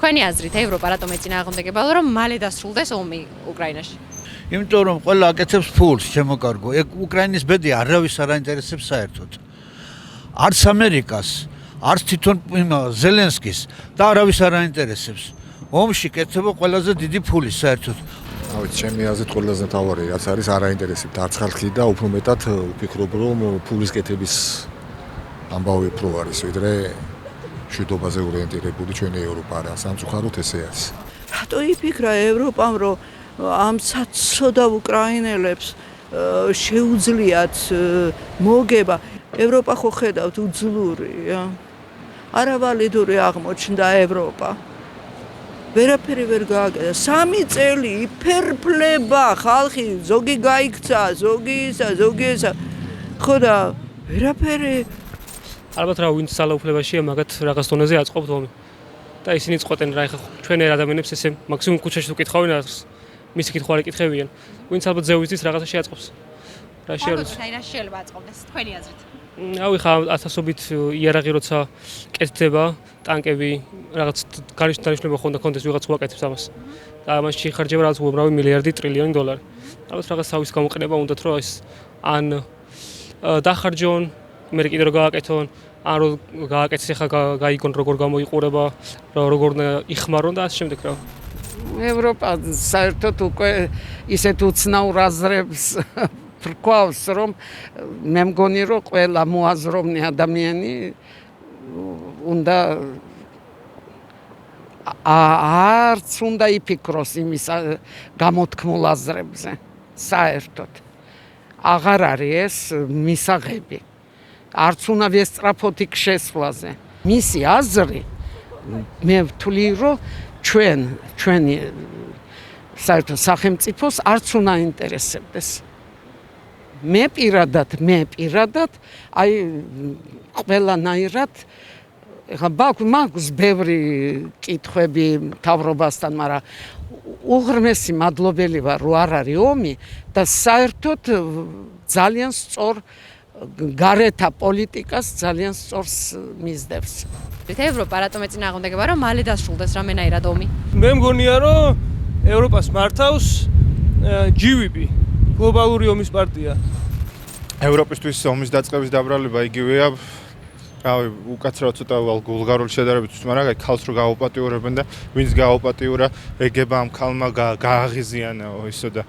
თქვენი აზრით ევროპა რატომ ეწინააღმდეგება რომ მალე დასრულდეს ომი უკრაინაში? იმიტომ რომ ყველა აკეთებს ფულს შემოკარგო. ეგ უკრაინის ბედი არავის არ აინტერესებს საერთოდ. არც ამერიკას, არც თვითონ ზელენსკის და არავის არ აინტერესებს. ომში კეთდება ყველაზე დიდი ფული საერთოდ. ჩემი აზრით ყველაზე მთავარი რაც არის არ აინტერესებთ არც ხალხი და უფრო მეტად ვფიქრობ რომ ფულის კეთების ამბავი უფრო არის ვიდრე მშვიდობაზე ორიენტირებული ჩვენი ევროპა რა სამწუხაროდ ესე არის. რატო იფიქრა ევროპამ რომ ამ საცოდავ უკრაინელებს შეუძლიათ მოგება ევროპა ხო ხედავთ უძლურია არავალიდური აღმოჩნდა ევროპა ვერაფერი ვერ გააკეთა 3 წელი იფერფლება ხალხი ზოგი გაიქცა ზოგი ისა ზოგი ისა ხო და ვერაფერი ალბათ რა ვინც ძალაუფლებაშია მაგათ რაღაც დონეზე აწყობთ ომი და ისინი წყვეტენ რა ხა ჩვენ ადამიანებს ესე მაქსიმუმ ქუჩაში თუ კითხავენ მისი კითხვა არ ეკითხებიან ვინც ალბათ ზევიზის რაღაცაში აწყობს რა შეიძლება უკრაინაში შეიძლება აწყობდეს თქვენი აზრით ავი ხა ათასობით იარაღი როცა კეთდება ტანკები რაღაც განიშნება ხონდა კონდეს ვიღაც უაკეთებს ამას და ამაში ხარჯება რაღაც უამრავი მილიარდი ტრილიონი დოლარი ალბათ რაღაც თავის გამოყენება უნდათ რომ ეს ან დახარჯონ მე კიდე რო გააკეთონ ან რო გააკეთეს ხა გაიგონ როგორ გამოიყურება როგორ იხმარონ და ასე შემდეგ რა ევროპა საერთოდ უკვე ისეთ უცნაურ აზრებს რკვავს რომ მე მგონი რომ ყველა მოაზროვნე ადამიანი უნდა არც უნდა იფიქროს იმის გამოთქმულ აზრებზე საერთოდ აღარ არის ეს მისაღები არც უნდა ვესწრაფოთ იქ შესვლაზე მისი აზრი მე ვთვლი რომ ჩვენი საერთოდ სახელმწიფოს არც უნდა ინტერესებდეს მე პირადად აი ყველანაირად ეხა მაქვს ბევრი კითხვები მთავრობასთან მაგრამ უღრმესი მადლობელი ვარ რომ არ არის ომი და საერთოდ ძალიან სწორ გარეთა პოლიტიკას ძალიან სწორს მისდევს ევროპა რატომ ეწინააღმდეგება რომ მალე დასრულდეს რამენაირად ომი? მე მგონია რომ ევროპას მართავს GVB გლობალური ომის პარტია ევროპისთვის ომის დაწყების დაბრალება იგივეა რავი უკაცრავად ცოტა ვულგარული შედარებით მაგრამ ქალს რო გაუპატიურებენ და ვინც გაუპატიურა ეგება ამ ქალმა გააღიზიანაო ისო და